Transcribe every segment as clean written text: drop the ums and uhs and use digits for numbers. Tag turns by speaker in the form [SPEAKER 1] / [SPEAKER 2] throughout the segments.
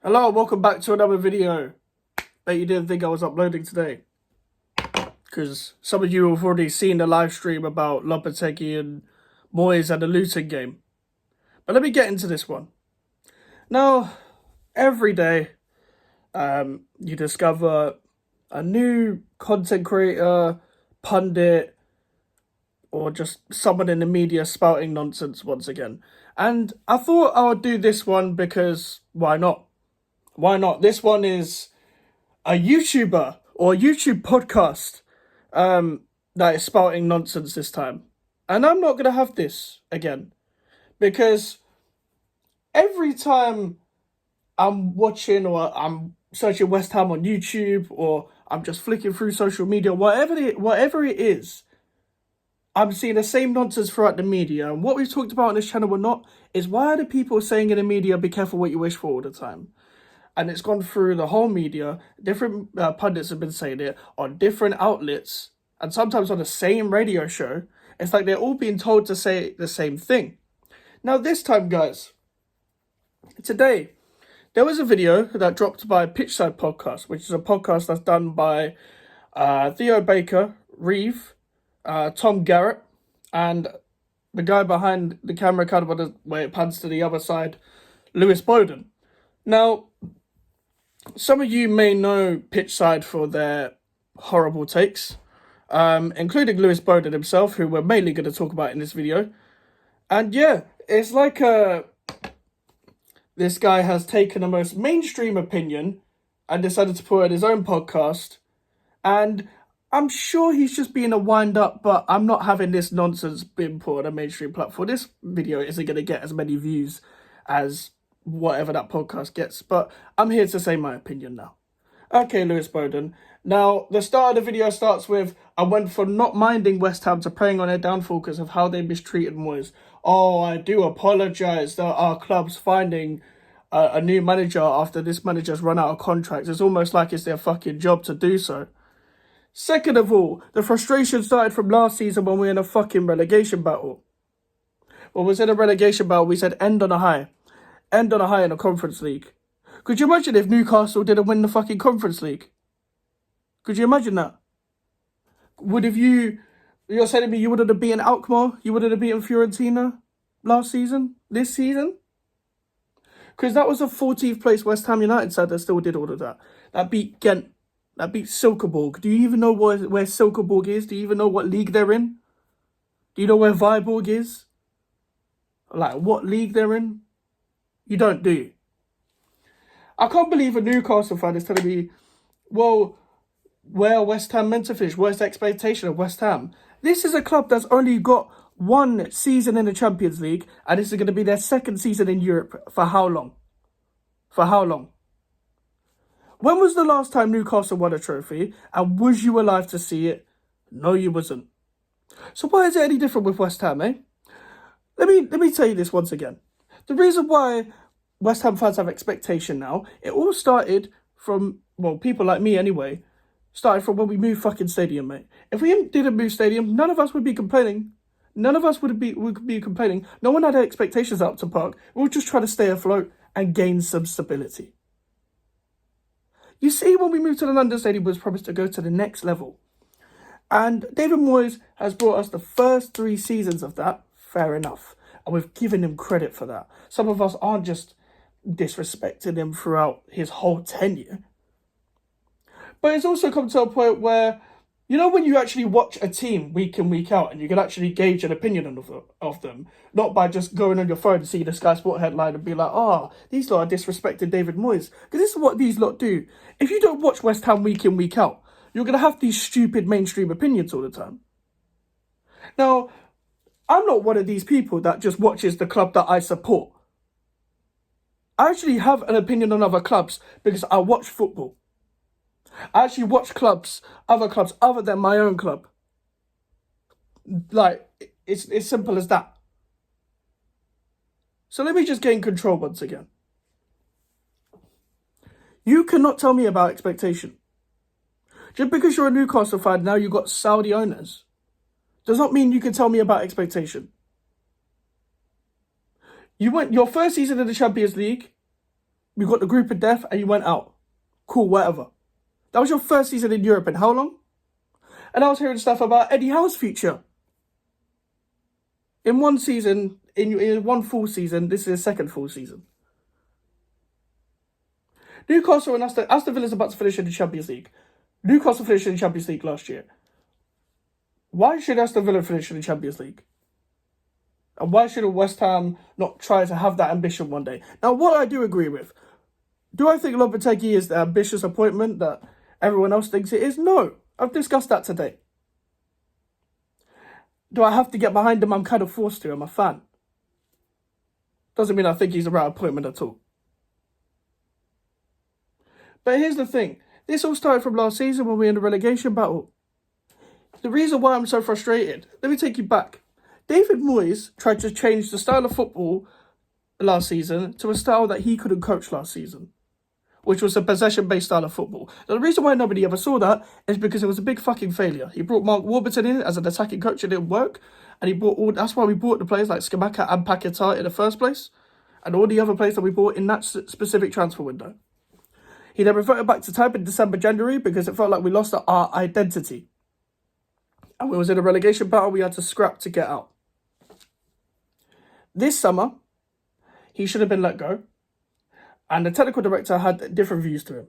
[SPEAKER 1] Hello, welcome back to another video. Bet you didn't think I was uploading today, because some of you have already seen the live stream about Lopetegui and Moyes and the Luton game. But let me get into this one. Now, every day, you discover a new content creator, pundit, or just someone in the media spouting nonsense once again. And I thought I would do this one because why not? Why not? This one is a YouTuber or a YouTube podcast that is spouting nonsense this time. And I'm not going to have this again. Because every time I'm watching or I'm searching West Ham on YouTube or I'm just flicking through social media, whatever it is, I'm seeing the same nonsense throughout the media. And what we've talked about on this channel or not is why are the people saying in the media, be careful what you wish for all the time? And it's gone through the whole media. Different pundits have been saying it on different outlets and sometimes on the same radio show. It's like they're all being told to say the same thing. Now this time, guys, today, there was a video that dropped by Pitchside podcast, which is a podcast that's done by Theo Baker, Reeve, Tom Garrett, and the guy behind the camera, kind of where it pans to the other side, Lewis Bowden. Now, some of you may know Pitchside for their horrible takes, including Lewis Bowden himself, who we're mainly going to talk about in this video. And yeah, it's like this guy has taken the most mainstream opinion and decided to put it in his own podcast. And I'm sure he's just being a wind-up, but I'm not having this nonsense being put on a mainstream platform. This video isn't going to get as many views as whatever that podcast gets, but I'm here to say my opinion now. Okay, Lewis Bowden. Now, the start of the video starts with, I went from not minding West Ham to preying on their downfall because of how they mistreated Moyes. Oh, I do apologise that our club's finding a new manager after this manager's run out of contracts. It's almost like it's their fucking job to do so. Second of all, the frustration started from last season when we were in a fucking relegation battle. When we was in a relegation battle, we said end on a high. End on a high in the Conference League. Could you imagine if Newcastle didn't win the fucking Conference League? Could you imagine that? You're saying to me you wouldn't have beaten Alkmaar? You wouldn't have beaten Fiorentina last season? This season? Because that was a 14th place West Ham United side that still did all of that. That beat Ghent. That beat Silkeborg. Do you even know where Silkeborg is? Do you even know what league they're in? Do you know where Viborg is? Like, what league they're in? You don't, do you? I can't believe a Newcastle fan is telling me, well, where are West Ham meant to finish? Where's the expectation of West Ham? This is a club that's only got one season in the Champions League, and this is going to be their second season in Europe. For how long? For how long? When was the last time Newcastle won a trophy, and was you alive to see it? No, you wasn't. So why is it any different with West Ham, eh? Let me tell you this once again. The reason why West Ham fans have expectation now, it all started from, well, people like me anyway, started from when we moved fucking stadium, mate. If we didn't move stadium, none of us would be complaining. None of us would be complaining. No one had expectations up to Park. We were just trying to stay afloat and gain some stability. You see, when we moved to the London Stadium, we was promised to go to the next level. And David Moyes has brought us the first 3 seasons of that. Fair enough. And we've given him credit for that. Some of us aren't just disrespecting him throughout his whole tenure. But it's also come to a point where, you know, when you actually watch a team week in, week out, and you can actually gauge an opinion of them, not by just going on your phone and see the Sky Sport headline and be like, these lot are disrespecting David Moyes. Because this is what these lot do. If you don't watch West Ham week in, week out, you're going to have these stupid mainstream opinions all the time. Now, I'm not one of these people that just watches the club that I support. I actually have an opinion on other clubs because I watch football. I actually watch other clubs other than my own club. Like, it's simple as that. So let me just gain control once again. You cannot tell me about expectation. Just because you're a Newcastle fan, now you've got Saudi owners, does not mean you can tell me about expectation. You went your first season in the Champions League. We got the group of death and you went out. Cool, whatever. That was your first season in Europe in how long? And I was hearing stuff about Eddie Howe's future. In one season, in one full season, this is his second full season. Newcastle and Aston Villa's about to finish in the Champions League. Newcastle finished in the Champions League last year. Why should Aston Villa finish in the Champions League? And why should West Ham not try to have that ambition one day? Now, what I do agree with, do I think Lopetegui is the ambitious appointment that everyone else thinks it is? No. I've discussed that today. Do I have to get behind him? I'm kind of forced to. I'm a fan. Doesn't mean I think he's the right appointment at all. But here's the thing. This all started from last season when we were in the relegation battle. The reason why I'm so frustrated, let me take you back. David Moyes tried to change the style of football last season to a style that he couldn't coach last season, which was a possession-based style of football. Now, the reason why nobody ever saw that is because it was a big fucking failure. He brought Mark Warburton in as an attacking coach, it didn't work. And he brought that's why we brought the players like Skamaka and Paquetá in the first place, and all the other players that we bought in that specific transfer window. He then reverted back to type in December, January, because it felt like we lost our identity. And we was in a relegation battle, we had to scrap to get out. This summer, he should have been let go. And the technical director had different views to him.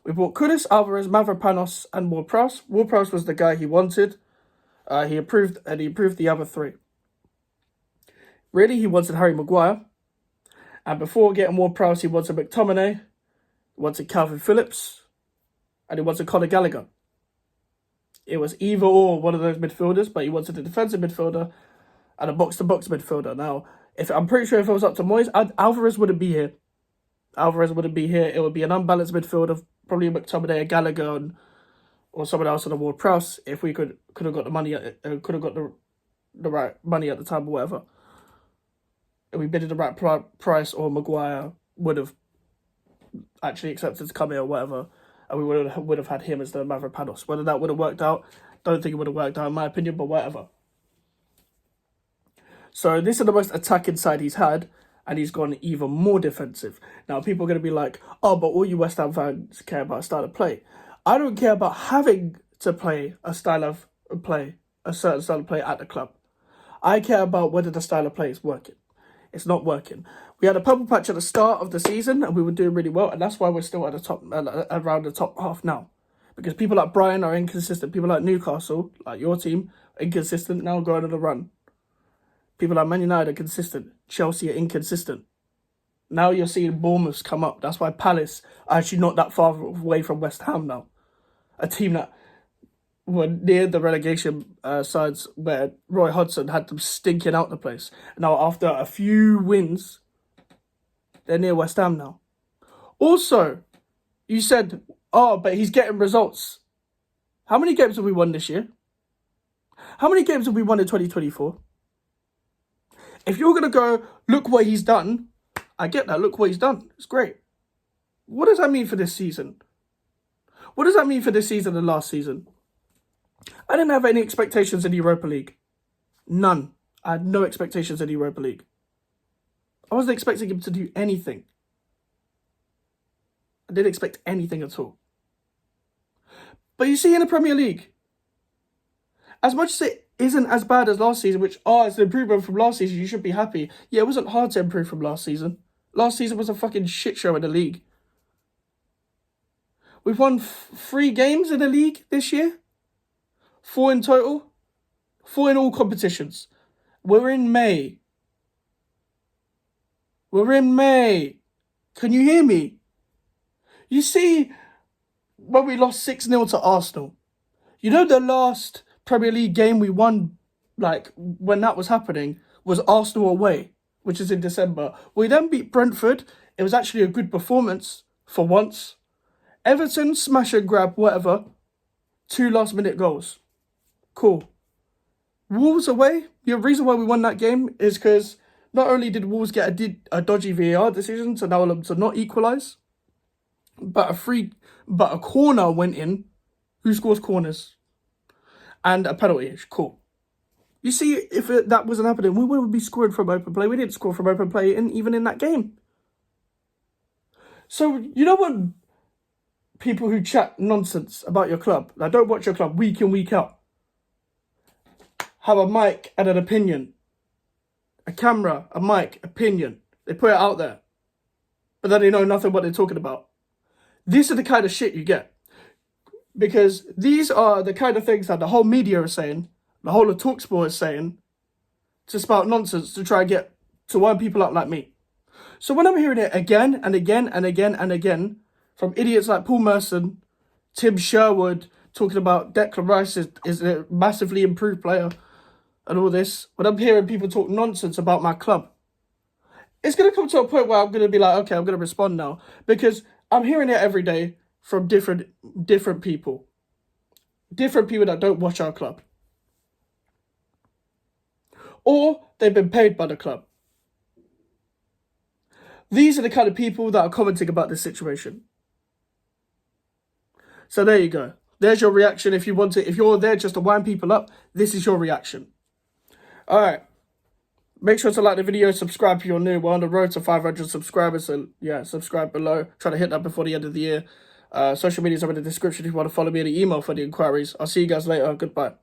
[SPEAKER 1] We bought Kudus, Alvarez, Mavropanos, and Ward-Prowse. Ward-Prowse was the guy he wanted. He approved the other three. Really, he wanted Harry Maguire. And before getting Ward-Prowse, he wanted McTominay, he wanted Calvin Phillips, and he wanted Conor Gallagher. It was either or one of those midfielders, but he wanted a defensive midfielder and a box-to-box midfielder. Now, I'm pretty sure if it was up to Moyes, Alvarez wouldn't be here. Alvarez wouldn't be here. It would be an unbalanced midfield of probably McTominay, a Gallagher, or someone else on the Ward-Prowse if we could have got the money, could have got the right money at the time or whatever. If we bid at the right price, or Maguire would have actually accepted to come here or whatever, and we would have had him as the Mavropanos. Whether that would have worked out, don't think it would have worked out in my opinion, but whatever. So this is the most attacking side he's had, and he's gone even more defensive. Now, people are going to be like, oh, but all you West Ham fans care about style of play. I don't care about having to play a certain style of play at the club. I care about whether the style of play is working. It's not working. We had a purple patch at the start of the season, and we were doing really well, and that's why we're still at the top, around the top half now. Because people like Brian are inconsistent. People like Newcastle, like your team, are inconsistent, now going on a run. People like Man United are consistent. Chelsea are inconsistent. Now you're seeing Bournemouth come up. That's why Palace are actually not that far away from West Ham now. A team that were near the relegation sides where Roy Hodgson had them stinking out the place. Now, after a few wins, they're near West Ham now. Also, you said, oh, but he's getting results. How many games have we won this year? How many games have we won in 2024? If you're going to go, look what he's done, I get that, look what he's done. It's great. What does that mean for this season? What does that mean for this season and last season? I didn't have any expectations in the Europa League. None. I had no expectations in the Europa League. I wasn't expecting him to do anything. I didn't expect anything at all. But you see in the Premier League, as much as it isn't as bad as last season, which, it's an improvement from last season, you should be happy. Yeah, it wasn't hard to improve from last season. Last season was a fucking shit show in the league. We've won 3 games in the league this year. 4 in total. 4 in all competitions. We're in May. Can you hear me? You see, when we lost 6-0 to Arsenal, you know the last Premier League game we won, like, when that was happening, was Arsenal away, which is in December. We then beat Brentford. It was actually a good performance, for once. Everton, smash and grab, whatever. 2 last-minute goals. Cool. Wolves away. The reason why we won that game is because not only did Wolves get a dodgy VAR decision to allow them to not equalise, but a corner went in. Who scores corners? And a penalty. Cool. You see, if that wasn't happening, we would be scoring from open play. We didn't score from open play even in that game. So, you know when people who chat nonsense about your club, that don't watch your club week in, week out, have a mic and an opinion, a camera, a mic, opinion. They put it out there, but then they know nothing what they're talking about. These are the kind of shit you get. Because these are the kind of things that the whole media is saying, the whole of TalkSport is saying, to spout nonsense to try and get to wind people up like me. So when I'm hearing it again and again and again and again from idiots like Paul Merson, Tim Sherwood, talking about Declan Rice is a massively improved player and all this, when I'm hearing people talk nonsense about my club, it's going to come to a point where I'm going to be like, okay, I'm going to respond now. Because I'm hearing it every day from different people. Different people that don't watch our club. Or they've been paid by the club. These are the kind of people that are commenting about this situation. So there you go. There's your reaction if you want it. If you're there just to wind people up, this is your reaction. Alright. Make sure to like the video, subscribe if you're new. We're on the road to 500 subscribers, so yeah, subscribe below. Try to hit that before the end of the year. Social medias are in the description if you want to follow me in the email for the inquiries. I'll see you guys later. Goodbye.